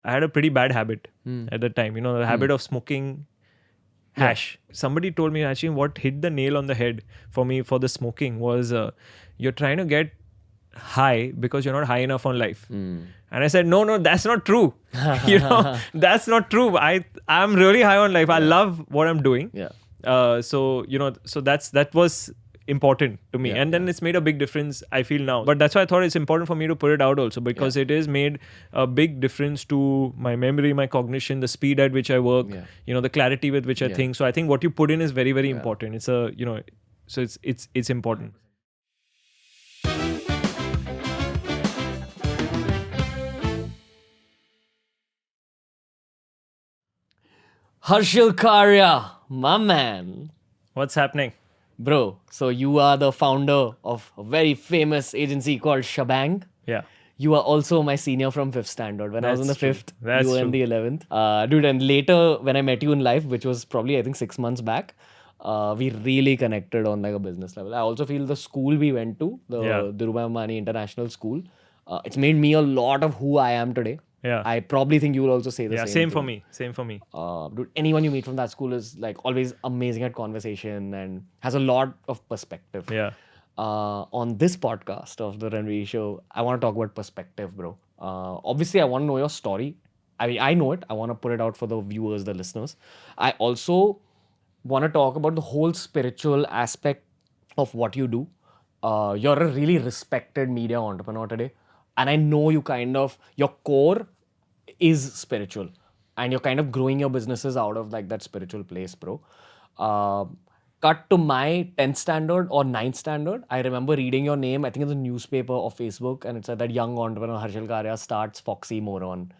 I had a pretty bad habit at the time, the habit of smoking hash. Somebody told me, actually, what hit the nail on the head for me for the smoking was you're trying to get high because you're not high enough on life. And I said, no, that's not true. That's not true. I'm really high on life. I love what I'm doing. So that was important to me, and then it's made a big difference, I feel now. But that's why I thought it's important for me to put it out also, because it has made a big difference to my memory, my cognition, the speed at which I work, the clarity with which I think. So I think what you put in is very, very important. It's a so it's important. Harshil Karia, my man. What's happening? Bro, so you are the founder of a very famous agency called Schbang. Yeah. You are also my senior from 5th standard. When I was in the 5th, That's you were in the 11th. Dude, and later when I met you in life, which was probably, I think, 6 months back, we really connected on like a business level. I also feel the school we went to, the Dhirubhai Ambani International School, it's made me a lot of who I am today. Yeah. I probably think you will also say the same. Same for me. Same for me. Dude, anyone you meet from that school is like always amazing at conversation and has a lot of perspective. Yeah. On this podcast of the Ranveer show, I want to talk about perspective, bro. Obviously, I want to know your story. I know it. I want to put it out for the viewers, the listeners. I also want to talk about the whole spiritual aspect of what you do. You're a really respected media entrepreneur today. And I know you your core is spiritual. And you're kind of growing your businesses out of like that spiritual place, bro. Cut to my 10th standard or 9th standard, I remember reading your name, I think in the newspaper or Facebook, and it said that young entrepreneur Harshil Karia starts Foxy Moron.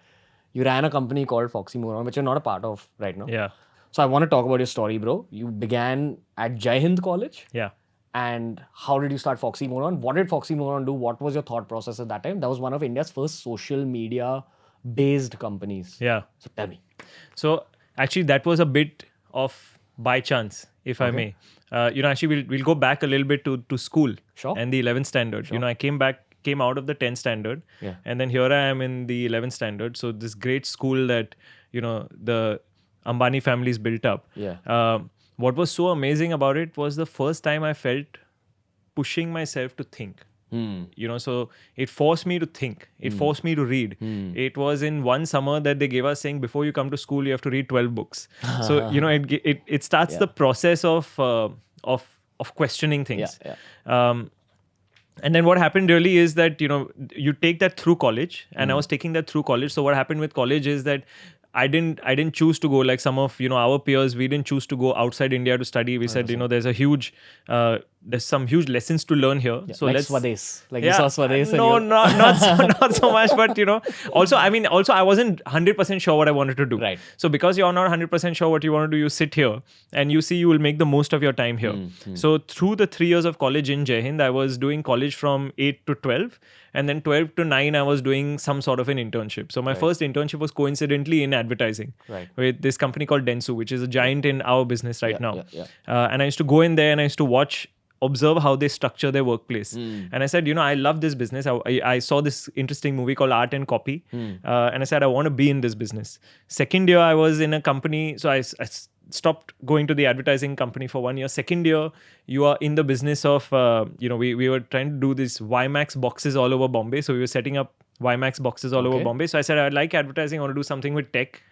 You ran a company called Foxy Moron, which you're not a part of right now. Yeah. So I want to talk about your story, bro. You began at Jai Hind College. Yeah. And how did you start Foxy Moron? What did Foxy Moron do? What was your thought process at that time? That was one of India's first social media based companies. Yeah. So tell me. So actually that was a bit of by chance, if I may. Actually we'll go back a little bit to school. Sure. And the 11th standard. Sure. I came out of the 10th standard. Yeah. And then here I am in the 11th standard. So this great school that, the Ambani families built up. Yeah. What was so amazing about it was the first time I felt pushing myself to think. So it forced me to think. It forced me to read. It was in one summer that they gave us saying, before you come to school, you have to read 12 books. So, it starts the process of questioning things. And then what happened really is that, you take that through college, and I was taking that through college. So what happened with college is that I didn't choose to go like some of our peers. We didn't choose to go outside India to study. We said there's some huge lessons to learn here. So like Swades, like you yeah, saw Swades. No, not so much. But also I wasn't 100% sure what I wanted to do. Right. So because you're not 100% sure what you want to do, you sit here and you see you will make the most of your time here. So through the 3 years of college in Jai Hind, I was doing college from 8 to 12. And then 12 to 9, I was doing some sort of an internship. So my first internship was coincidentally in advertising with this company called Dentsu, which is a giant in our business right now. And I used to go in there and I used to observe how they structure their workplace. And I said, I love this business. I saw this interesting movie called Art and Copy. And I said, I want to be in this business. Second year, I was in a company. So I stopped going to the advertising company for 1 year. Second year, you are in the business of, we were trying to do these YMAX boxes all over Bombay. So we were setting up YMAX boxes all over Bombay. So I said, I like advertising. I want to do something with tech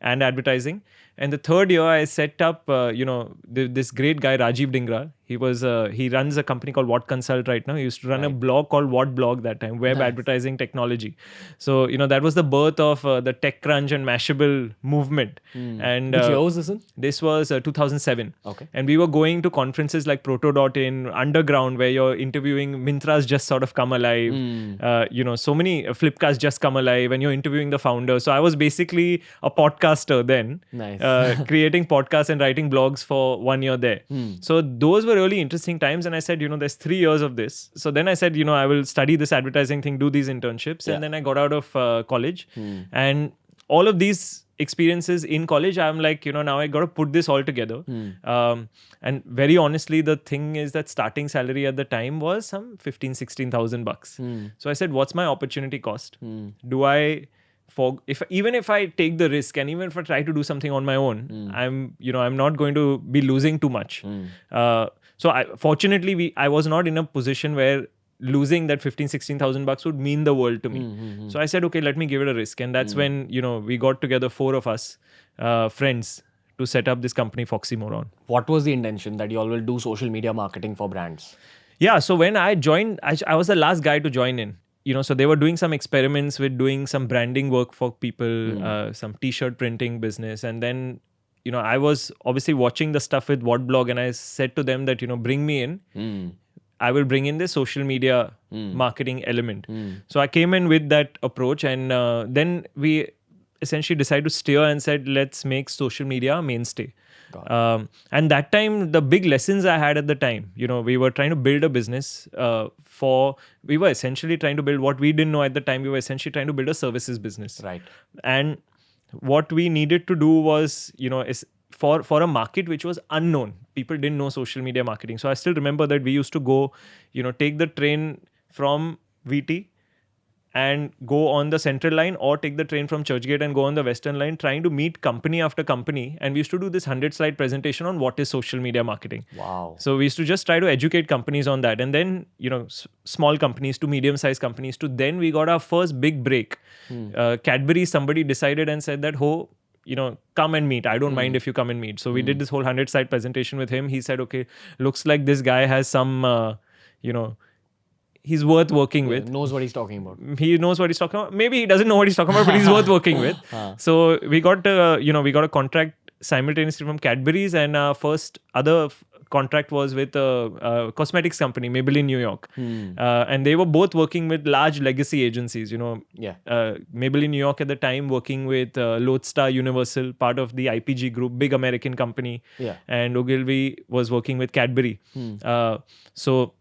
and advertising. And the third year, I set up, this great guy, Rajiv Dingra. He runs a company called What Consult right now. He used to run a blog called What Blog that time, web advertising technology. So, that was the birth of the TechCrunch and Mashable movement. And which year was this in? This was 2007. Okay. And we were going to conferences like Proto.in, Underground, where you're interviewing Myntra's just sort of come alive. So many Flipkart's just come alive, and you're interviewing the founder. So I was basically a podcaster then. Nice. Creating podcasts and writing blogs for 1 year there. So those were really interesting times. And I said, there's 3 years of this. So then I said, I will study this advertising thing, do these internships. And then I got out of college. And all of these experiences in college, I'm like, now I got to put this all together. And very honestly, the thing is that starting salary at the time was some 15,000-16,000 bucks. So I said, what's my opportunity cost? Do I even if I take the risk and even if I try to do something on my own, I'm not going to be losing too much. So fortunately I was not in a position where losing that 16,000 bucks would mean the world to me. So I said, okay, let me give it a risk. And that's when, we got together, 4 of us, friends, to set up this company, Foxy Moron. What was the intention that you all will do social media marketing for brands? Yeah. So when I joined, I was the last guy to join in. So they were doing some experiments with doing some branding work for people, some t-shirt printing business. And then, I was obviously watching the stuff with Whatblog, and I said to them that, bring me in. I will bring in the social media marketing element. So I came in with that approach, and then we essentially decided to steer and said, let's make social media a mainstay. And that time, the big lessons I had at the time, we were trying to build a business we were essentially trying to build what we didn't know at the time. We were essentially trying to build a services business. Right. And what we needed to do was, is for a market which was unknown. People didn't know social media marketing. So I still remember that we used to go, take the train from VT and go on the central line, or take the train from Churchgate and go on the western line, trying to meet company after company. And we used to do this 100-slide presentation on what is social media marketing. Wow. So we used to just try to educate companies on that. And then, small companies to medium-sized companies to then we got our first big break. Cadbury, somebody decided and said that, come and meet. I don't mind if you come and meet. So we did this whole 100-slide presentation with him. He said, okay, looks like this guy has some, he's worth working with. Knows what he's talking about. He knows what he's talking about. Maybe he doesn't know what he's talking about, but he's worth working with. So we got, we got a contract simultaneously from Cadbury's, and our first other contract was with a cosmetics company, Maybelline New York. And they were both working with large legacy agencies, Maybelline New York at the time working with Lodestar Universal, part of the IPG group, big American company. And Ogilvy was working with Cadbury. So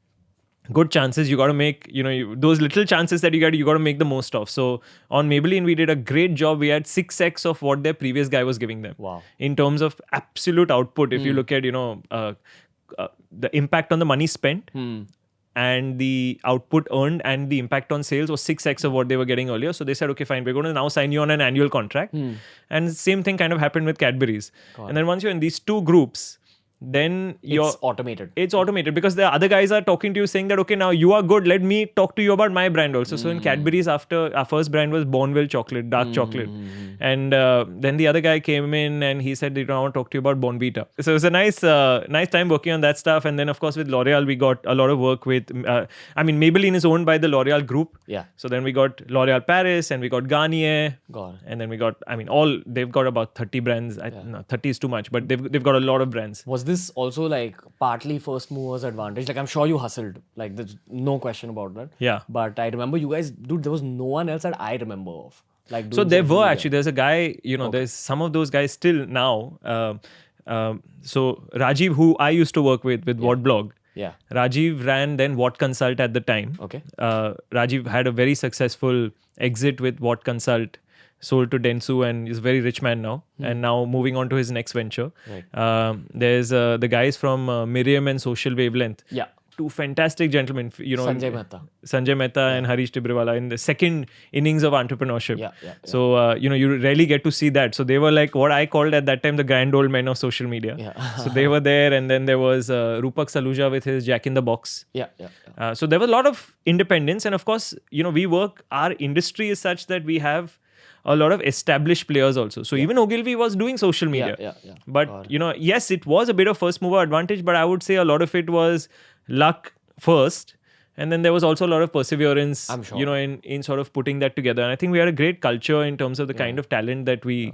good chances you got to make, those little chances that you got to make the most of. So on Maybelline, we did a great job. We had 6x of what their previous guy was giving them. Wow. In terms of absolute output. If you look at, the impact on the money spent and the output earned and the impact on sales was 6x of what they were getting earlier. So they said, okay, fine, we're going to now sign you on an annual contract. And the same thing kind of happened with Cadbury's. And then once you're in these two groups, then it's automated. It's automated because the other guys are talking to you saying that, okay, now you are good. Let me talk to you about my brand also. So in Cadbury's, after our first brand was Bourneville chocolate, dark chocolate. And then the other guy came in and he said, I want to talk to you about Bournvita. So it was a nice time working on that stuff. And then of course with L'Oreal, we got a lot of work with, Maybelline is owned by the L'Oreal group. Yeah. So then we got L'Oreal Paris and we got Garnier. And then we got, they've got about 30 brands. No, 30 is too much, but they've got a lot of brands. Was this also like partly first movers advantage? Like I'm sure you hustled, like there's no question about that. Yeah. But I remember you guys, dude, there was no one else that I remember of. Like so there were actually, there's a guy, there's some of those guys still now. So Rajiv, who I used to work with Whatblog. Yeah. Rajiv ran then What Consult at the time. Okay. Rajiv had a very successful exit with What Consult, sold to Dentsu, and is a very rich man now. And now moving on to his next venture. Right. There's the guys from Miriam and Social Wavelength. Yeah. Two fantastic gentlemen, Sanjay Mehta and Harish Tibriwala in the second innings of entrepreneurship. Yeah. So, you rarely get to see that. So they were like what I called at that time the grand old men of social media. Yeah. So they were there, and then there was Rupak Saluja with his Jack in the Box. Yeah. So there was a lot of independence, and of course, our industry is such that we have a lot of established players also. So even Ogilvy was doing social media. Yeah. But, yes, it was a bit of first mover advantage, but I would say a lot of it was luck first. And then there was also a lot of perseverance, I'm sure. In sort of putting that together. And I think we had a great culture in terms of the kind of talent that we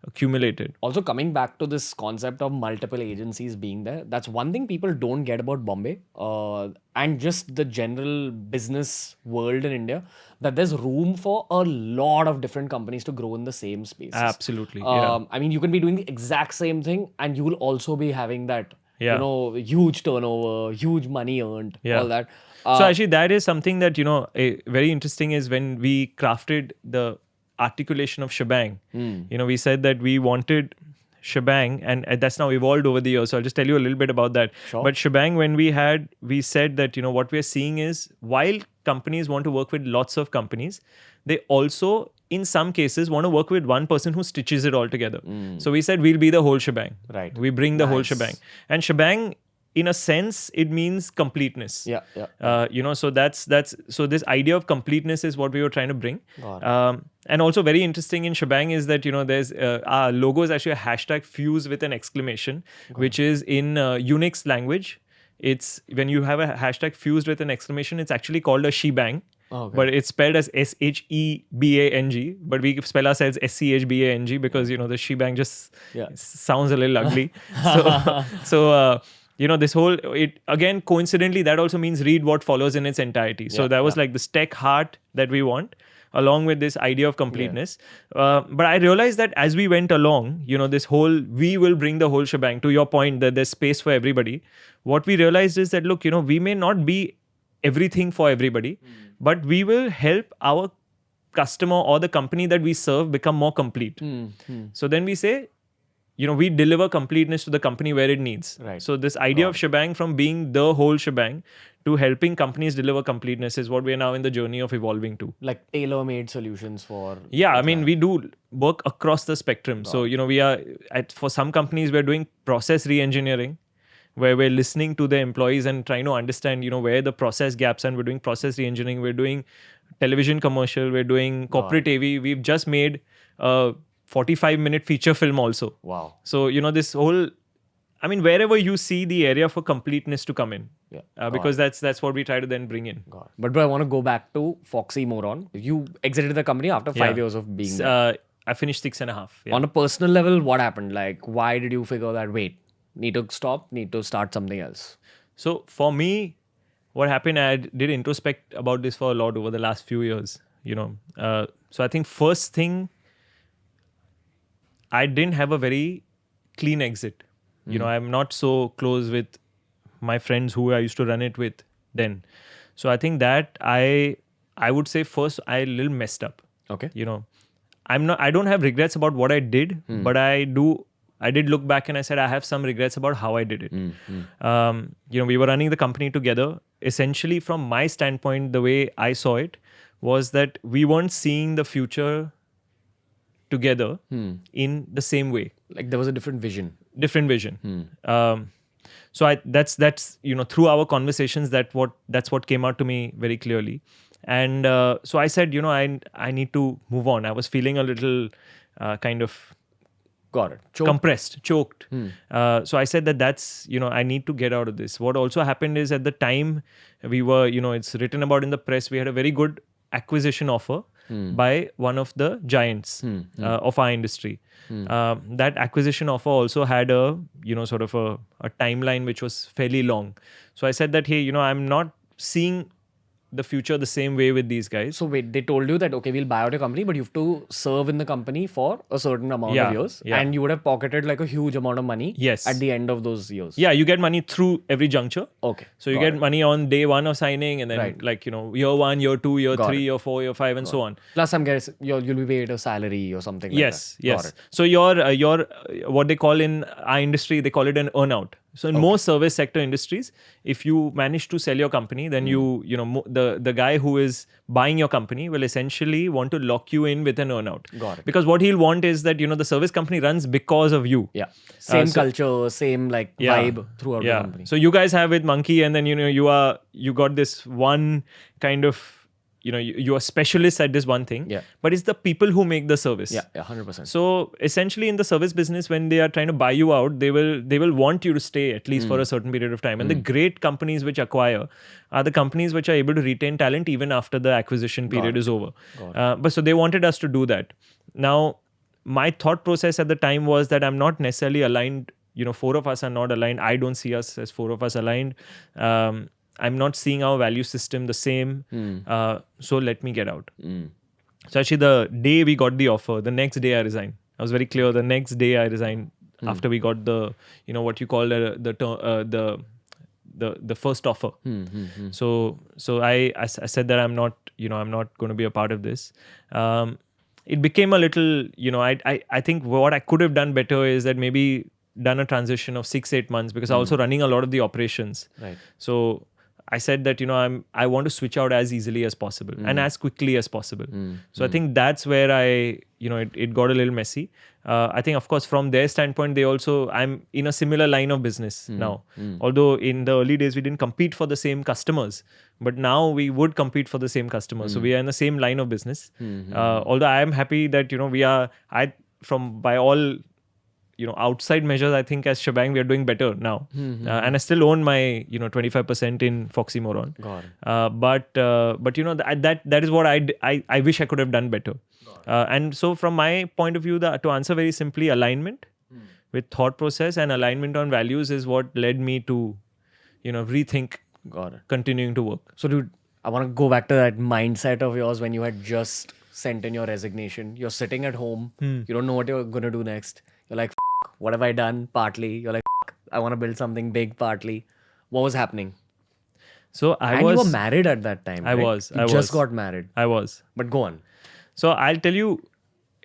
accumulated. Also coming back to this concept of multiple agencies being there, that's one thing people don't get about Bombay and just the general business world in India, that there's room for a lot of different companies to grow in the same spaces. Absolutely. You can be doing the exact same thing and you will also be having that, huge turnover, huge money earned, all that. So actually that is something that, very interesting is when we crafted the articulation of Schbang. We said that we wanted Schbang, and that's now evolved over the years. So I'll just tell you a little bit about that. Sure. But Schbang, when we said that, what we're seeing is while companies want to work with lots of companies. They also, in some cases, want to work with one person who stitches it all together. So we said we'll be the whole shebang. Right. We bring the whole shebang. And shebang, in a sense, it means completeness. Yeah, yeah. So so this idea of completeness is what we were trying to bring. Got And also very interesting in shebang is that, there's our logo is actually a hashtag fuse with an exclamation, which is in Unix language. It's when you have a hashtag fused with an exclamation, it's actually called a shebang. Okay. But it's spelled as Shebang, but we spell ourselves Schbang because the shebang just sounds a little ugly. So this whole, it again coincidentally that also means read what follows in its entirety. So that was like the tech heart that we want, along with this idea of completeness. But I realized that as we went along, this whole, we will bring the whole shebang, to your point that there's space for everybody. What we realized is that, look, we may not be everything for everybody, but we will help our customer or the company that we serve become more complete. So then we say, we deliver completeness to the company where it needs. Right. So this idea of shebang, from being the whole shebang to helping companies deliver completeness, is what we are now in the journey of evolving to. Like tailor-made solutions for... Yeah, I mean, we do work across the spectrum. So, we are, for some companies, we're doing process re-engineering, where we're listening to the employees and trying to understand, where the process gaps are, and we're doing process re-engineering. We're doing television commercial, we're doing corporate AV. We've just made a 45-minute feature film also. Wow. So, this whole, I mean, wherever you see the area for completeness to come in. Yeah. Because that's what we try to then bring in. But bro, I want to go back to Foxy Moron. You exited the company after 5 years of being there. I finished 6.5. Yeah. On a personal level, what happened? Like, why did you figure that, wait, need to stop, need to start something else? So for me, what happened, I did introspect about this for a lot over the last few years, So I think first thing, I didn't have a very clean exit. I'm not so close with my friends who I used to run it with then. So I think that I would say first I a little messed up. Okay. I don't have regrets about what I did, but I did look back and I said I have some regrets about how I did it. We were running the company together. Essentially, from my standpoint, the way I saw it was that we weren't seeing the future together in the same way. Like there was a different vision. So that's through our conversations, that's what came out to me very clearly. And so I said, I need to move on. I was feeling a little kind of Got it. Compressed, choked. So I said that's, I need to get out of this. What also happened is at the time we were, it's written about in the press, we had a very good acquisition offer by one of the giants of our industry. That acquisition offer also had a, sort of a timeline which was fairly long. So I said that, hey, I'm not seeing the future the same way with these guys. So wait, they told you that, okay, we'll buy out your company, but you have to serve in the company for a certain amount of years. Yeah. And you would have pocketed like a huge amount of money at the end of those years. Yeah, you get money through every juncture. Okay. So you get money on day one of signing and then year 1, year 2, year 3, year 4, year 5 and so on. Plus I'm guessing you'll be paid a salary or something like that. Yes. So your what they call in our industry, they call it an earnout. So in most service sector industries, if you manage to sell your company, then the guy who is buying your company will essentially want to lock you in with an earnout. Got it. Because what he'll want is that, the service company runs because of you. Yeah. Same culture, same vibe throughout the company. So you guys have with Monkey and then, you got this one kind of, you are specialists at this one thing, but it's the people who make the service. Yeah, 100%. So essentially in the service business, when they are trying to buy you out, they will want you to stay at least for a certain period of time. And the great companies which acquire are the companies which are able to retain talent even after the acquisition period is over. But so they wanted us to do that. Now, my thought process at the time was that I'm not necessarily aligned. 4 of us are not aligned. I don't see us as 4 of us aligned. I'm not seeing our value system the same. So let me get out. So actually the day we got the offer, the next day I resigned. I was very clear. The next day I resigned after we got the, what you call the first offer. So I said that I'm not going to be a part of this. It became a little, I think what I could have done better is that maybe done a transition of 6-8 months because I was also running a lot of the operations. Right. So I said that, I want to switch out as easily as possible and as quickly as possible. So I think that's where it got a little messy. I think, of course, from their standpoint, I'm in a similar line of business now. Although in the early days, we didn't compete for the same customers, but now we would compete for the same customers. So we are in the same line of business. Although I am happy that, by all, outside measures, I think as Schbang, we are doing better now. And I still own my, 25% in Foxymoron. But that is what I wish I could have done better. And so from my point of view, to answer very simply, alignment with thought process and alignment on values is what led me to, rethink continuing to work. So dude, I want to go back to that mindset of yours when you had just sent in your resignation. You're sitting at home. You don't know what you're going to do next. You're like, what have I done? Partly. You're like, I want to build something big. Partly. What was happening? So you were married at that time. I was. You just got married. I was. But go on. So I'll tell you,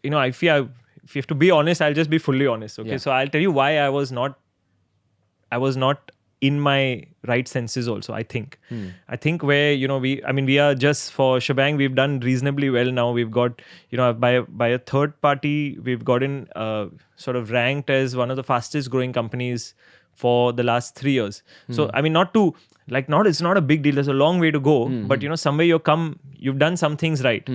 if you have to be honest, I'll just be fully honest. Okay. Yeah. So I'll tell you why I was not in my right senses also, I think. I think where, we are just for Schbang, we've done reasonably well now. We've got, by a third party, we've gotten sort of ranked as one of the fastest growing companies for the last 3 years. So, it's not a big deal. There's a long way to go, but, somewhere you've done some things right.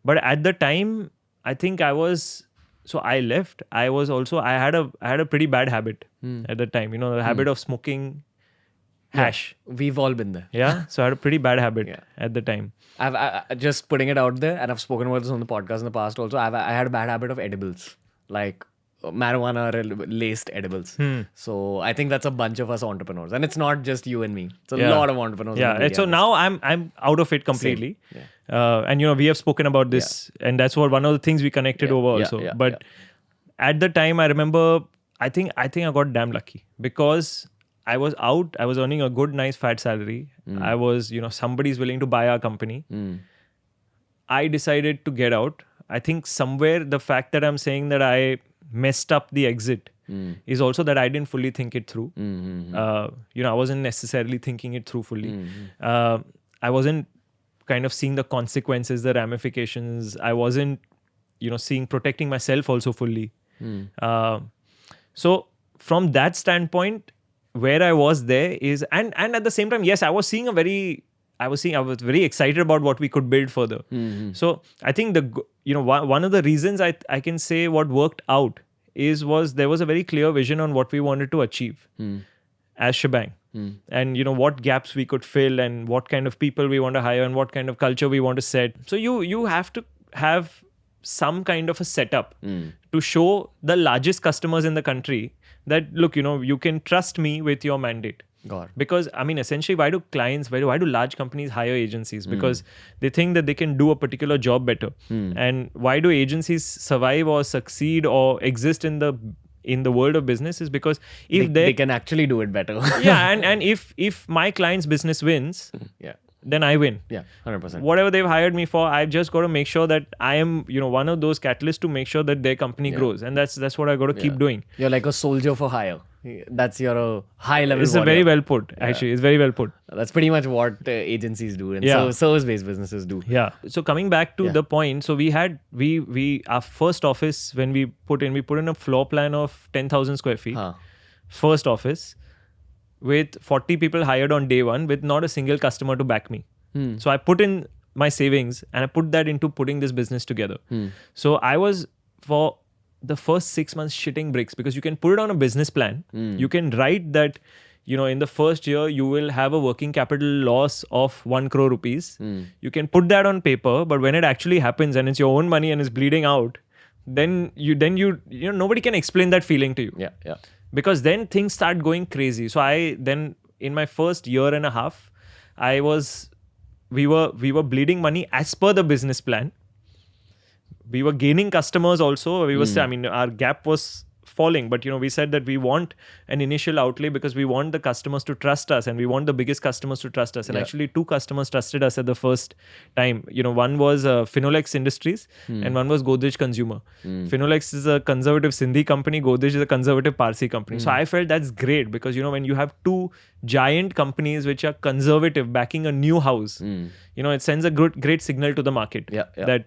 But at the time, I think I left. I had a pretty bad habit at the time, the habit of smoking hash. Yeah, we've all been there. Yeah. So I had a pretty bad habit at the time. I've just putting it out there, and I've spoken about this on the podcast in the past also. I had a bad habit of edibles, like marijuana laced edibles. So I think that's a bunch of us entrepreneurs, and it's not just you and me. It's a lot of entrepreneurs. Yeah. So now I'm out of it completely. And we have spoken about this, and that's one of the things we connected over also. But at the time, I remember, I think I got damn lucky because I was out. I was earning a good, nice, fat salary. I was, somebody's willing to buy our company. I decided to get out. I think somewhere the fact that I'm saying that I messed up the exit is also that I didn't fully think it through. I wasn't necessarily thinking it through fully. I wasn't kind of seeing the consequences, the ramifications. I wasn't, protecting myself also fully. So from that standpoint, where I was there is, and at the same time, yes, I was very excited about what we could build further. So I think one of the reasons I can say what worked out was there was a very clear vision on what we wanted to achieve as Schbang. And what gaps we could fill and what kind of people we want to hire and what kind of culture we want to set. So you have to have some kind of a setup to show the largest customers in the country that, look, you can trust me with your mandate. Because essentially, why do large companies hire agencies? Because they think that they can do a particular job better. And why do agencies survive or succeed or exist in the world of business is because if they can actually do it better. and if my client's business wins, then I win. 100%. Whatever they've hired me for, I've just got to make sure that I am, one of those catalysts to make sure that their company grows. And that's what I got to keep doing. You're like a soldier for hire. That's your high level. It's very well put, actually. It's very well put. That's pretty much what agencies do and service-based businesses do. Yeah. So coming back to the point, so we had our first office when we put in a floor plan of 10,000 square feet. First office with 40 people hired on day one with not a single customer to back me. So I put in my savings and I put that into putting this business together. So I was for the first 6 months shitting bricks because you can put it on a business plan. You can write that, in the first year, you will have a working capital loss of 1 crore rupees. You can put that on paper, but when it actually happens and it's your own money and it's bleeding out, then you nobody can explain that feeling to you. Because then things start going crazy. So in my first year and a half, we were bleeding money as per the business plan. We were gaining customers also. Our gap was falling, but we said that we want an initial outlay because we want the customers to trust us, and we want the biggest customers to trust us. And actually 2 customers trusted us at the first time. One was Finolex Industries and one was Godrej Consumer. Finolex is a conservative Sindhi company, Godrej is a conservative Parsi company. So I felt that's great because when you have 2 giant companies which are conservative backing a new house, it sends a great signal to the market that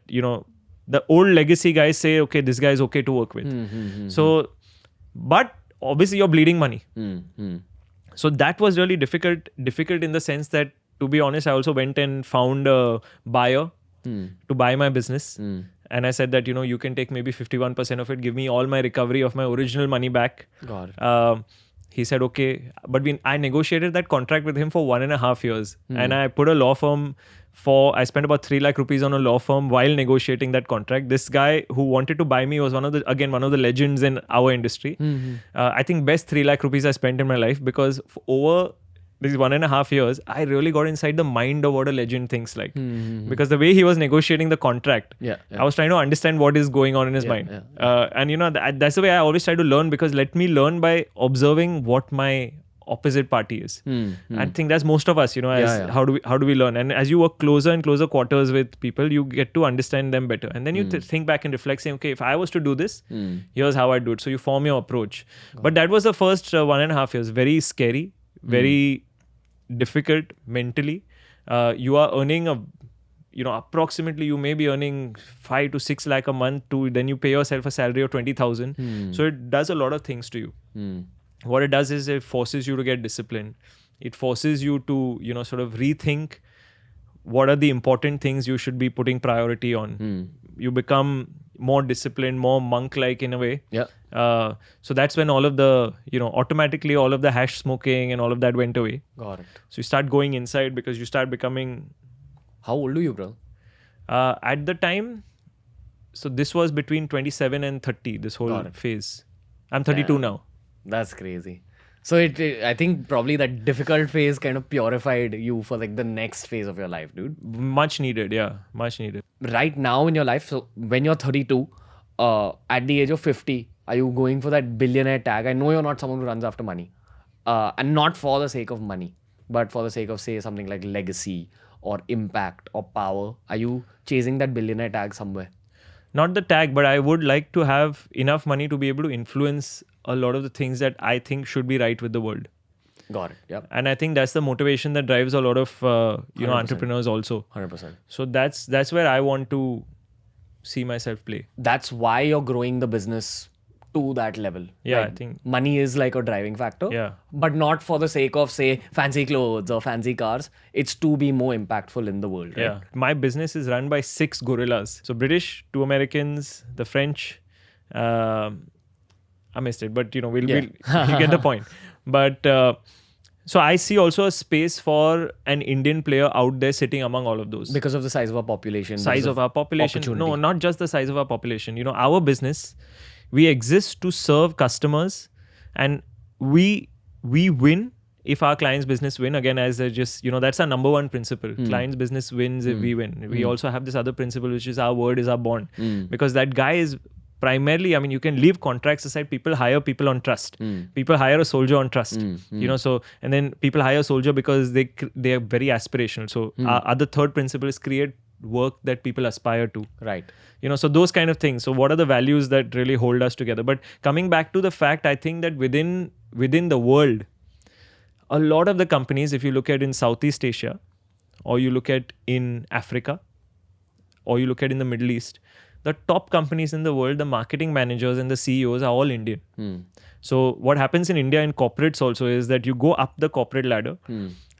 the old legacy guys say, okay, this guy is okay to work with. So, but obviously you're bleeding money. So that was really difficult in the sense that, to be honest, I also went and found a buyer to buy my business. And I said that, you can take maybe 51% of it, give me all my recovery of my original money back. Got it. He said, okay. But I negotiated that contract with him for 1.5 years. And I put a law firm I spent about 3 lakh rupees on a law firm while negotiating that contract. This guy who wanted to buy me was one of the legends in our industry. I think best 3 lakh rupees I spent in my life, because over these 1.5 years, I really got inside the mind of what a legend thinks like. Because the way he was negotiating the contract, I was trying to understand what is going on in his mind. And that's the way I always try to learn, because let me learn by observing what my opposite party is. I think that's most of us, how do we learn? And as you work closer and closer quarters with people, you get to understand them better. And then you think back and reflect, saying, okay, if I was to do this, here's how I'd do it. So you form your approach. But that was the first 1.5 years. Very scary, very difficult mentally. You are earning approximately you may be earning 5 to 6 lakh a month, then you pay yourself a salary of 20,000. So it does a lot of things to you. What it does is it forces you to get disciplined. It forces you to, sort of rethink what are the important things you should be putting priority on. You become more disciplined, more monk-like in a way. So that's when all of the, automatically all of the hash smoking and all of that went away. Got it. So you start going inside because you start becoming... How old are you, bro? At the time, so this was between 27 and 30, this whole phase. I'm 32 now. That's crazy. So I think probably that difficult phase kind of purified you for like the next phase of your life, dude. Much needed, much needed. Right now in your life, so when you're 32, at the age of 50, are you going for that billionaire tag? I know you're not someone who runs after money. And not for the sake of money, but for the sake of, say, something like legacy or impact or power. Are you chasing that billionaire tag somewhere? Not the tag, but I would like to have enough money to be able to influence a lot of the things that I think should be right with the world. Got it. Yep. And I think that's the motivation that drives a lot of entrepreneurs also. 100%. So that's where I want to see myself play. That's why you're growing the business to that level. Yeah, like, I think money is like a driving factor. Yeah. But not for the sake of, say, fancy clothes or fancy cars. It's to be more impactful in the world. Right? Yeah. My business is run by 6 gorillas. So British, 2 Americans, the French. I missed it, but we'll you get the point. But so I see also a space for an Indian player out there sitting among all of those. Because of the size of our population. Size of our population. No, not just the size of our population. Our business, we exist to serve customers, and we win if our client's business win. Again, as I just, that's our number one principle. Client's business wins if we win. We also have this other principle, which is our word is our bond. Because that guy is primarily, you can leave contracts aside. People hire people on trust. People hire a soldier on trust. So, and then people hire a soldier because they are very aspirational. So our other third principle is create work that people aspire to. Right. So those kind of things. So what are the values that really hold us together? But coming back to the fact, I think that within the world, a lot of the companies, if you look at in Southeast Asia, or you look at in Africa, or you look at in the Middle East, the top companies in the world, the marketing managers and the CEOs are all Indian. So what happens in India in corporates also is that you go up the corporate ladder,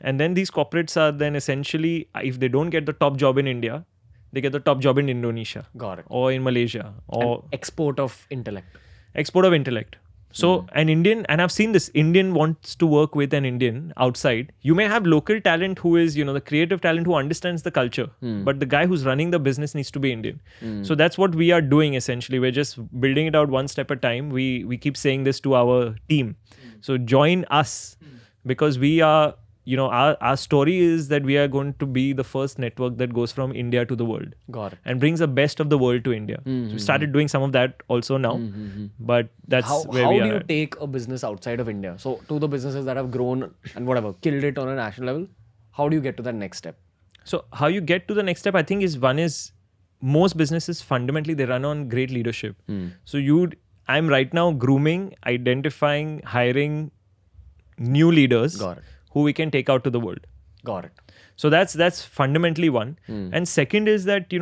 and then these corporates are then essentially, if they don't get the top job in India, they get the top job in Indonesia. Got it. Or in Malaysia. Or an export of intellect. Export of intellect. So an Indian, and I've seen this, Indian wants to work with an Indian outside. You may have local talent who is, the creative talent who understands the culture. But the guy who's running the business needs to be Indian. So that's what we are doing essentially. We're just building it out one step at a time. We keep saying this to our team. So join us because we are our story is that we are going to be the first network that goes from India to the world. Got it. And brings the best of the world to India. So we started doing some of that also now, but that's where how we do are you at. take a business outside of India? So to the businesses that have grown and whatever, killed it on a national level, how do you get to that next step? So how you get to the next step, I think, is most businesses fundamentally they run on great leadership. So I'm right now grooming, identifying, hiring new leaders Got it. who we can take out to the world. Got it. So that's fundamentally one. And second is that,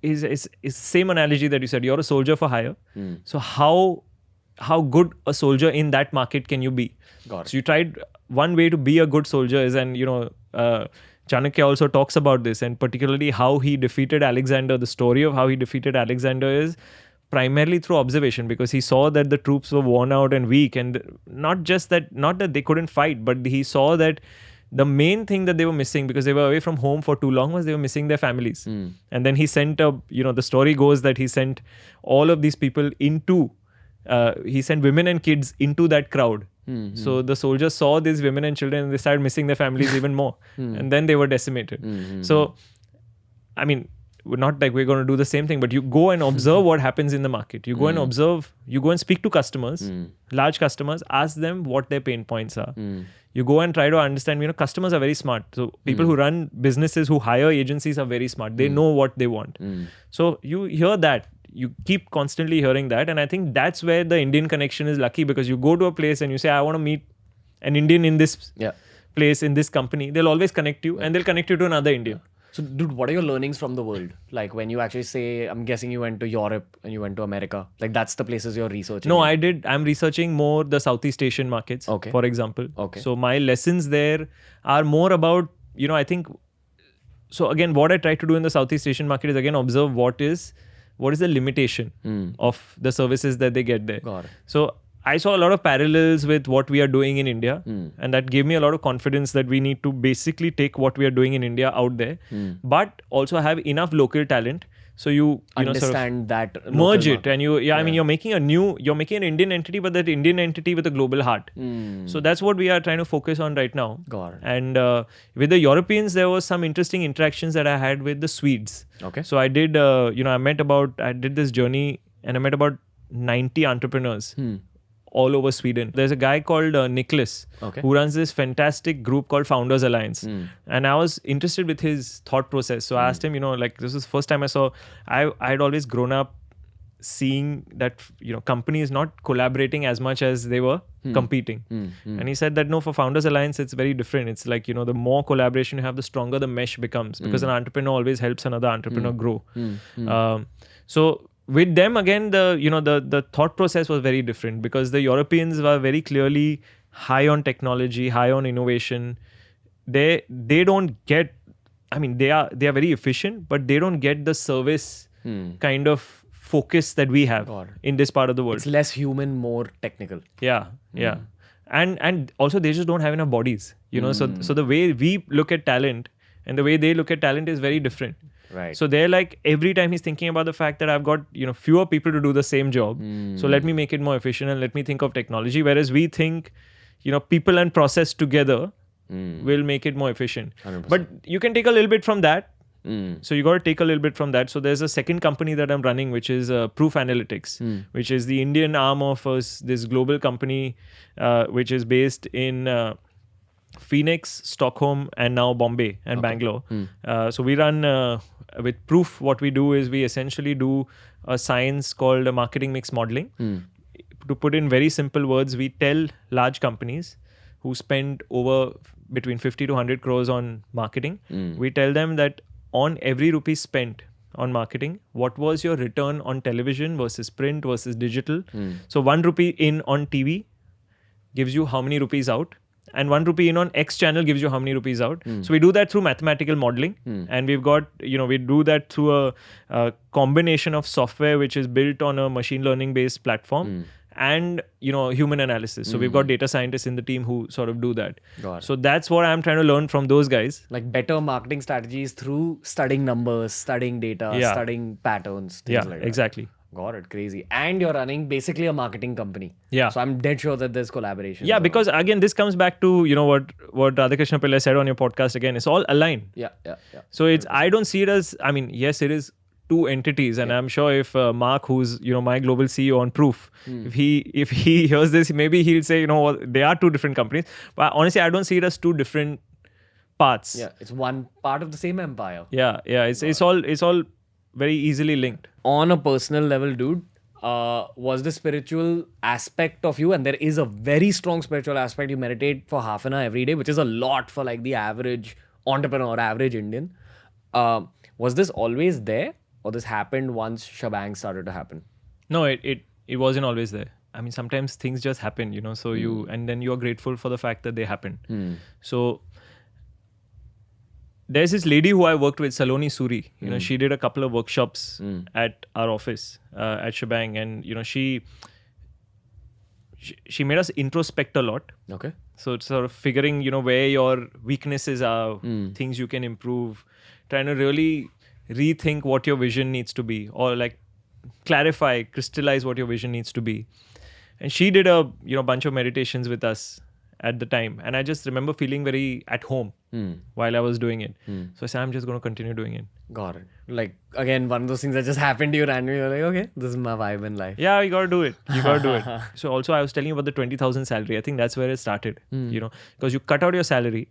is same analogy that you said, you're a soldier for hire. So how good a soldier in that market can you be? Got it. So you tried, one way to be a good soldier is, and Chanakya also talks about this, and particularly how he defeated Alexander. The story of how he defeated Alexander is primarily through observation, because he saw that the troops were worn out and weak, and not that they couldn't fight, but he saw that the main thing that they were missing, because they were away from home for too long, was they were missing their families. And then he sent the story goes that he sent all of these people he sent women and kids into that crowd. So the soldiers saw these women and children and they started missing their families even more. And then they were decimated. So, I mean, not like we're going to do the same thing, but you go and observe what happens in the market. You go and observe, you go and speak to customers, large customers, ask them what their pain points are. You go and try to understand, customers are very smart. So people who run businesses, who hire agencies are very smart. They know what they want. So you hear that. You keep constantly hearing that. And I think that's where the Indian connection is lucky, because you go to a place and you say, I want to meet an Indian in this place, in this company. They'll always connect you and they'll connect you to another Indian. So, dude, what are your learnings from the world? Like when you actually say, I'm guessing you went to Europe and you went to America. Like that's the places you're researching. No, I'm researching more the Southeast Asian markets, for example. So my lessons there are more about, I think, so again, what I try to do in the Southeast Asian market is again observe what is the limitation of the services that they get there. Got it. So I saw a lot of parallels with what we are doing in India, and that gave me a lot of confidence that we need to basically take what we are doing in India out there, but also have enough local talent. So you understand that merge it, and I mean, you're making an Indian entity, but that Indian entity with a global heart. So that's what we are trying to focus on right now. Got it. And with the Europeans, there was some interesting interactions that I had with the Swedes. Okay. So I did, I did this journey, and I met about 90 entrepreneurs all over Sweden. There's a guy called Nicholas who runs this fantastic group called Founders Alliance. And I was interested with his thought process. So I asked him, this was the first time I had always grown up seeing that, companies not collaborating as much as they were competing. And he said that, no, for Founders Alliance, it's very different. It's like, the more collaboration you have, the stronger the mesh becomes, because an entrepreneur always helps another entrepreneur grow. So with them, again, the thought process was very different, because the Europeans were very clearly high on technology, high on innovation. They don't get, they are very efficient, but they don't get the service kind of focus that we have in this part of the world. It's less human, more technical. Yeah. And also they just don't have enough bodies, so the way we look at talent and the way they look at talent is very different. Right. So they're like, every time he's thinking about the fact that I've got, fewer people to do the same job. So let me make it more efficient and let me think of technology. Whereas we think, people and process together will make it more efficient. 100%. But you can take a little bit from that. So you got to take a little bit from that. So there's a second company that I'm running, which is Proof Analytics, which is the Indian arm of this global company, which is based in Phoenix, Stockholm, and now Bombay and Bangalore. So we run with Proof. What we do is we essentially do a science called marketing mix modeling. To put in very simple words, we tell large companies who spend over between 50 to 100 crores on marketing. We tell them that on every rupee spent on marketing, what was your return on television versus print versus digital? So 1 rupee in on TV gives you how many rupees out, and 1 rupee in on X channel gives you how many rupees out. So we do that through mathematical modeling, and we've got, we do that through a combination of software which is built on a machine learning based platform and, human analysis. So we've got data scientists in the team who sort of do that. So that's what I'm trying to learn from those guys. Like better marketing strategies through studying numbers, studying data, studying patterns, things like that. Exactly. Got it. Crazy. And you're running basically a marketing company. Yeah. So I'm dead sure that there's collaboration. Yeah, because again, this comes back to, what Radhakrishna Pillai said on your podcast again. It's all aligned. Yeah. So I don't see it as, yes, it is two entities. And I'm sure if Mark, who's, my global CEO on Proof, if he hears this, maybe he'll say, they are two different companies. But honestly, I don't see it as two different parts. Yeah. It's one part of the same empire. Yeah. It's all very easily linked. On a personal level, dude, was the spiritual aspect of you, and there is a very strong spiritual aspect. You meditate for half an hour every day, which is a lot for like the average entrepreneur, average Indian. Was this always there, or this happened once Shbang started to happen? No, it wasn't always there. Sometimes things just happen, so and then you're grateful for the fact that they happened. So there's this lady who I worked with, Saloni Suri. She did a couple of workshops at our office at Schbang, and she made us introspect a lot. Okay. So it's sort of figuring, where your weaknesses are, things you can improve, trying to really rethink what your vision needs to be, or like clarify, crystallize what your vision needs to be. And she did a bunch of meditations with us at the time, and I just remember feeling very at home while I was doing it. So I said, I'm just going to continue doing it. Got it. Like, again, one of those things that just happened to you randomly. You're like, okay, this is my vibe in life. Yeah, you got to do it. So also I was telling you about the 20,000 salary. I think that's where it started, because you cut out your salary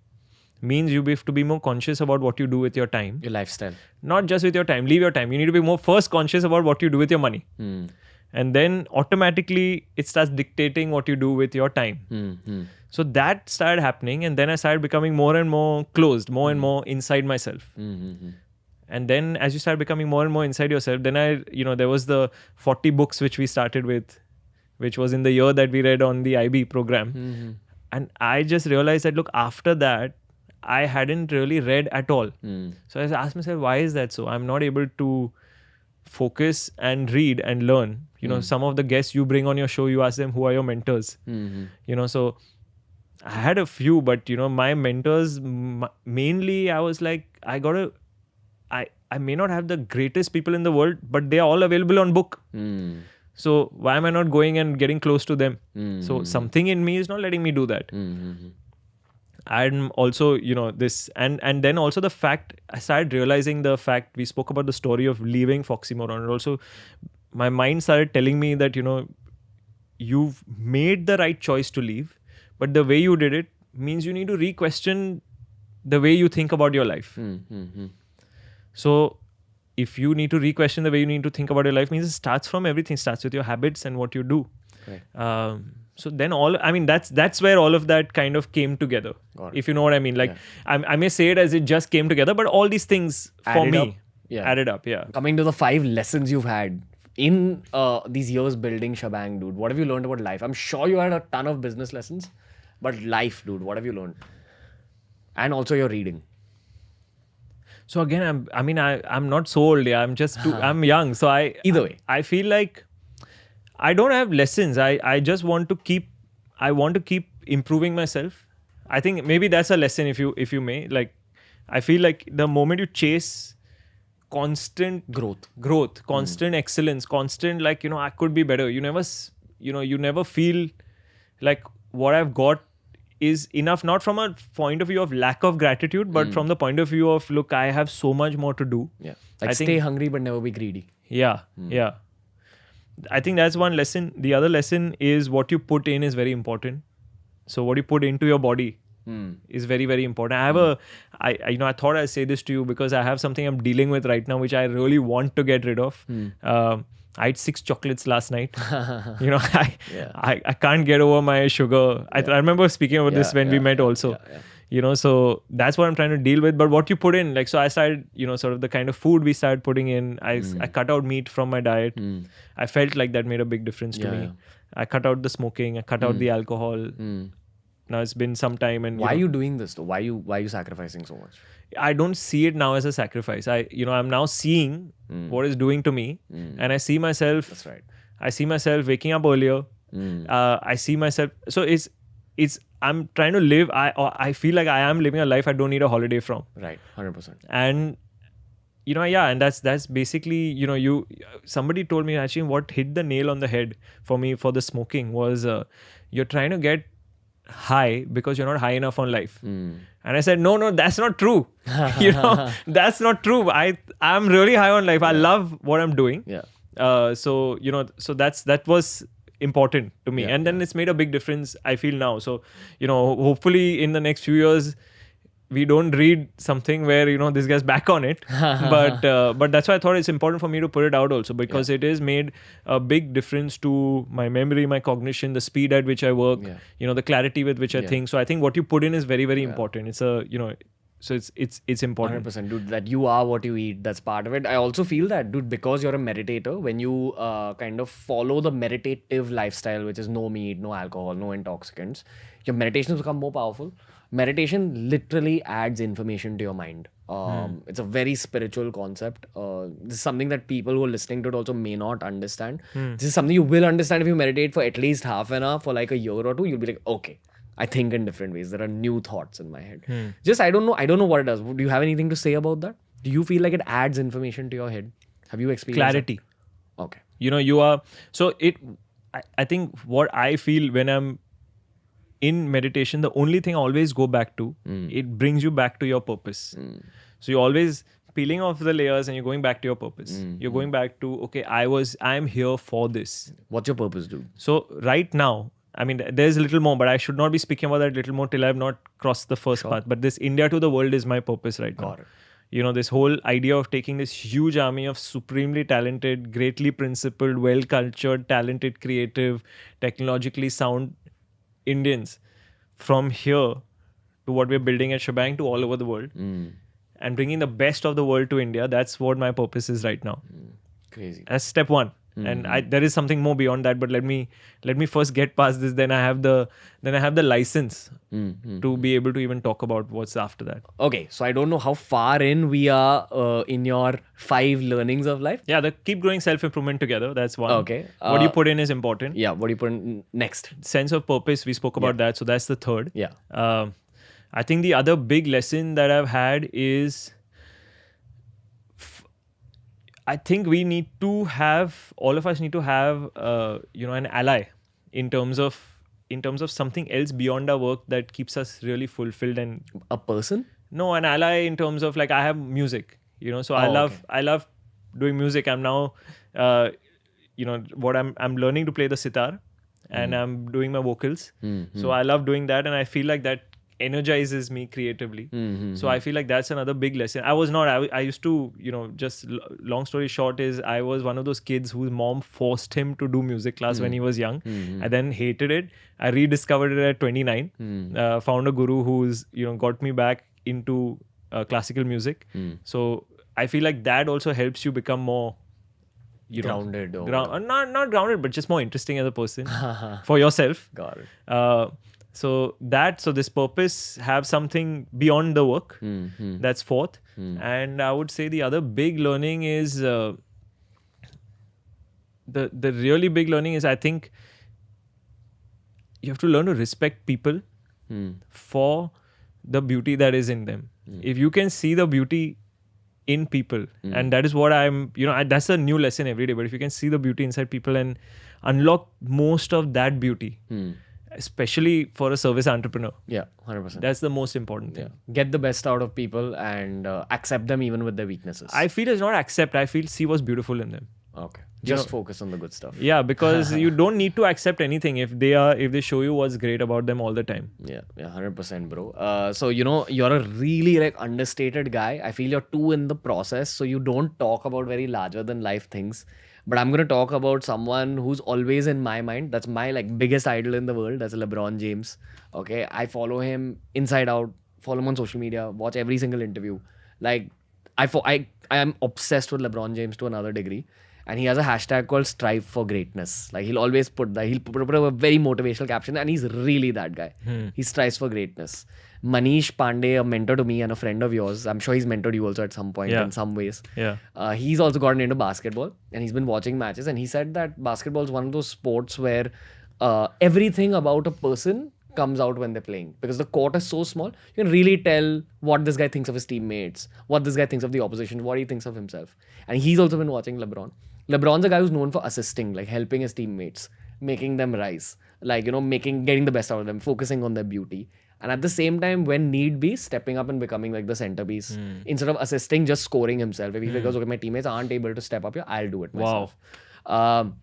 means you have to be more conscious about what you do with your time. Your lifestyle. Not just with your time, leave your time. You need to be more first conscious about what you do with your money. And then automatically it starts dictating what you do with your time. So that started happening, and then I started becoming more and more closed, more and more inside myself. And then as you start becoming more and more inside yourself, then there was the 40 books which we started with, which was in the year that we read on the IB program. And I just realized that, look, after that, I hadn't really read at all. So I asked myself, why is that so? I'm not able to focus and read and learn. Some of the guests you bring on your show, you ask them, who are your mentors? So I had a few, but my mentors, mainly I was like, I may not have the greatest people in the world, but they are all available on book. So why am I not going and getting close to them? So something in me is not letting me do that. I'm also, this, and then also the fact, I started realizing the fact, we spoke about the story of leaving Foxymoron, and also my mind started telling me that, you've made the right choice to leave, but the way you did it means you need to re-question the way you think about your life. So if you need to re-question the way you need to think about your life, means it starts from everything, starts with your habits and what you do. Right. So then that's where all of that kind of came together, if you know what I mean. Like, I may say it as it just came together, but all these things added up. Coming to the 5 lessons you've had in these years building Schbang, dude, what have you learned about life? I'm sure you had a ton of business lessons, but life, dude, what have you learned? And also your reading. So again, I'm not so old. I'm just I'm young. So either way, I feel like I don't have lessons. I just want to keep improving myself. I think maybe that's a lesson, if you may. Like, I feel like the moment you chase constant growth, constant excellence, constant, like, I could be better. You never feel like what I've got is enough, not from a point of view of lack of gratitude, but from the point of view of, look, I have so much more to do. Yeah. Like, stay hungry but never be greedy. Yeah. Yeah. I think that's one lesson. The other lesson is what you put in is very important. So what you put into your body is very, very important. I thought I'd say this to you because I have something I'm dealing with right now, which I really want to get rid of. I ate 6 chocolates last night. I can't get over my sugar. I remember speaking about this when we met also. So that's what I'm trying to deal with. But what you put in, like, so I started, sort of the kind of food we started putting in. I cut out meat from my diet. I felt like that made a big difference to me. I cut out the smoking. I cut out the alcohol. Now it's been some time. And why are you doing this though? Why are you sacrificing so much? I don't see it now as a sacrifice. I'm now seeing what it's doing to me, and I see myself. That's right. I see myself waking up earlier. I see myself. So I'm trying to live. I feel like I am living a life I don't need a holiday from. Right, 100%. And and that's basically, somebody told me actually what hit the nail on the head for me for the smoking was you're trying to get high because you're not high enough on life. And I said, no, that's not true. That's not true. I'm really high on life. I love what I'm doing. So that was important to me, and then it's made a big difference, I feel now. So hopefully in the next few years we don't read something where this guy's back on it, but that's why I thought it's important for me to put it out also, because it has made a big difference to my memory, my cognition, the speed at which I work, the clarity with which I think. So I think what you put in is very, very important. It's a so it's important. 100%, dude. That you are what you eat. That's part of it. I also feel that, dude, because you're a meditator, when you kind of follow the meditative lifestyle, which is no meat, no alcohol, no intoxicants, your meditations become more powerful. Meditation literally adds information to your mind. It's a very spiritual concept. This is something that people who are listening to it also may not understand. This is something you will understand if you meditate for at least half an hour for like a year or two. You'll be like, okay, I think in different ways. There are new thoughts in my head. Just I don't know what it does. Do you have anything to say about that? Do you feel like it adds information to your head? Have you experienced clarity? That? Okay. You are so it. I think what I feel when I'm in meditation, the only thing I always go back to, it brings you back to your purpose. So you're always peeling off the layers and you're going back to your purpose. You're going back to, okay, I'm here for this. What's your purpose, dude? So right now, I mean, there's a little more, but I should not be speaking about that little more till I've not crossed the first path. But this India to the world is my purpose right now. Got it. This whole idea of taking this huge army of supremely talented, greatly principled, well-cultured, talented, creative, technologically sound Indians from here to what we're building at Schbang to all over the world and bringing the best of the world to India. That's what my purpose is right now. Crazy. That's step one. And there is something more beyond that, but let me first get past this. Then I have the license to be able to even talk about what's after that. Okay, so I don't know how far in we are in your 5 learnings of life. Yeah, the keep growing self-improvement together. That's one. Okay. What you put in is important. Yeah, what do you put in next? Sense of purpose. We spoke about that. So that's the third. Yeah. I think the other big lesson that I've had is, I think all of us need to have, an ally in terms of something else beyond our work that keeps us really fulfilled. And a person? No, an ally in terms of like I have music, so I love doing music. I'm now, what I'm learning to play the sitar and I'm doing my vocals. So I love doing that, and I feel like that energizes me creatively. So I feel like that's another big lesson. I used to, just long story short is I was one of those kids whose mom forced him to do music class when he was young. I then hated it. I rediscovered it at 29. Found a guru who's, got me back into classical music. So I feel like that also helps you become more grounded. Not grounded, but just more interesting as a person for yourself. Got it. So this purpose have something beyond the work. That's fourth. And I would say the other big learning is the really big learning is, I think you have to learn to respect people for the beauty that is in them. If you can see the beauty in people, and that is what I'm, that's a new lesson every day. But if you can see the beauty inside people and unlock most of that beauty, especially for a service entrepreneur. Yeah, 100%. That's the most important thing. Yeah. Get the best out of people and accept them even with their weaknesses. I feel it's not accept. I feel see what's beautiful in them. Okay. Just focus on the good stuff. Yeah, because you don't need to accept anything if they show you what's great about them all the time. Yeah, 100%, bro. So you're a really understated guy. I feel you're too in the process, so you don't talk about very larger than life things. But I'm going to talk about someone who's always in my mind. That's my biggest idol in the world. That's LeBron James. Okay. I follow him inside out, follow him on social media, watch every single interview. I am obsessed with LeBron James to another degree. And he has a hashtag called strive for greatness. He'll always put that. He'll put a very motivational caption, and he's really that guy. He strives for greatness. Manish Pandey, a mentor to me and a friend of yours. I'm sure he's mentored you also at some point in some ways. Yeah. He's also gotten into basketball, and he's been watching matches. And he said that basketball is one of those sports where everything about a person comes out when they're playing because the court is so small. You can really tell what this guy thinks of his teammates, what this guy thinks of the opposition, what he thinks of himself. And he's also been watching LeBron. LeBron's a guy who's known for assisting, like helping his teammates, making them rise, like, you know, getting the best out of them, focusing on their beauty. And at the same time, when need be, stepping up and becoming like the centerpiece. Instead of assisting, just scoring himself. If he figures, okay, my teammates aren't able to step up here, I'll do it myself. Wow.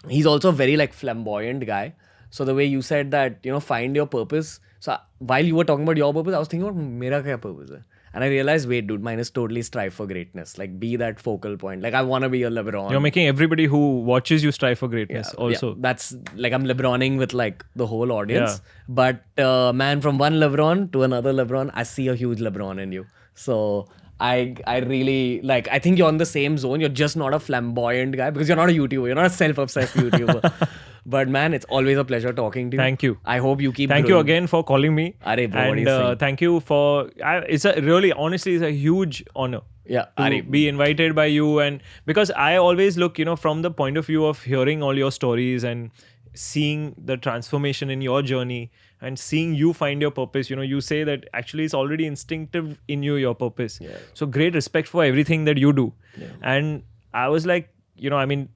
He's also a very like flamboyant guy. So the way you said that, you know, find your purpose. So while you were talking about your purpose, I was thinking about mera kya purpose hai? And I realized, wait, dude, mine is totally strive for greatness. Like, be that focal point. Like, I want to be a LeBron. You're making everybody who watches you strive for greatness also. Yeah, that's like, I'm LeBroning with like the whole audience. Yeah. But man, from one LeBron to another LeBron, I see a huge LeBron in you. So I really, like, I think you're on the same zone. You're just not a flamboyant guy because you're not a YouTuber. You're not a self-obsessed YouTuber. But man, it's always a pleasure talking to you. Thank you. I hope you keep Thank growing. you again for calling me. Arey bro, and thank you for, it's a really, honestly, it's a huge honor. Yeah, to be invited by you. And because I always look, you know, from the point of view of hearing all your stories and seeing the transformation in your journey and seeing you find your purpose. You know, you say that actually it's already instinctive in you, your purpose. Yeah. So great respect for everything that you do. Yeah. And I was like, you know, I mean,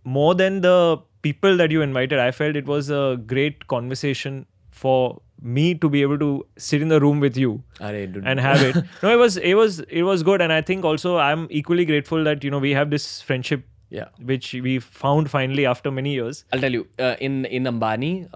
more than the people that you invited, I felt it was a great conversation for me to be able to sit in the room with you and have it. No, it was good. And I think also I'm equally grateful that, you know, we have this friendship, which we found finally after many years. I'll tell you, in Ambani,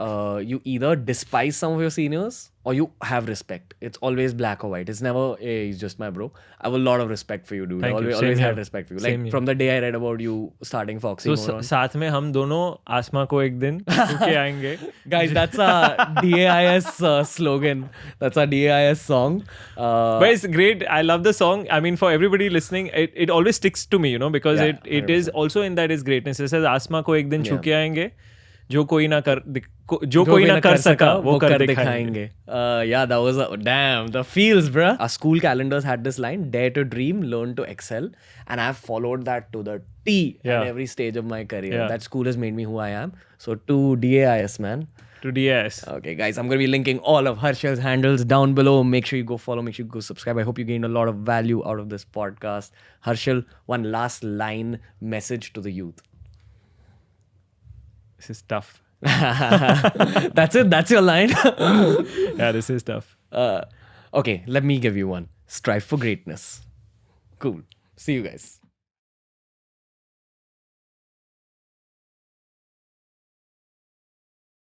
you either despise some of your seniors or you have respect. It's always black or white. It's never, hey, he's just my bro. I have a lot of respect for you, dude. I always had respect for you. Like from the day I read about you starting Foxy Moron. So साथ में हम दोनों आसमां को एक दिन छूके आएंगे. Guys, that's a DAIS slogan. That's a DAIS song. But it's great. I love the song. I mean, for everybody listening, it always sticks to me, you know, because it is also in that is greatness. It says आसमां को एक दिन छूके आएंगे. जो कोई ना कर सका वो कर दिखाएंगे. Yeah, that was damn the feels, bruh. Our school calendars had this line: dare to dream, learn to excel, and I've followed that to the T at every stage of my career. That school has made me who I am. So to DAIS, man. To DAIS. Okay, guys, I'm going to be linking all of Harshil's handles down below. Make sure you go follow, make sure you go subscribe. I hope you gained a lot of value out of this podcast. Harshil, one last line message to the youth. This is tough. That's it. That's your line. Yeah, this is tough. Okay, let me give you one. Strive for greatness. Cool. See you guys.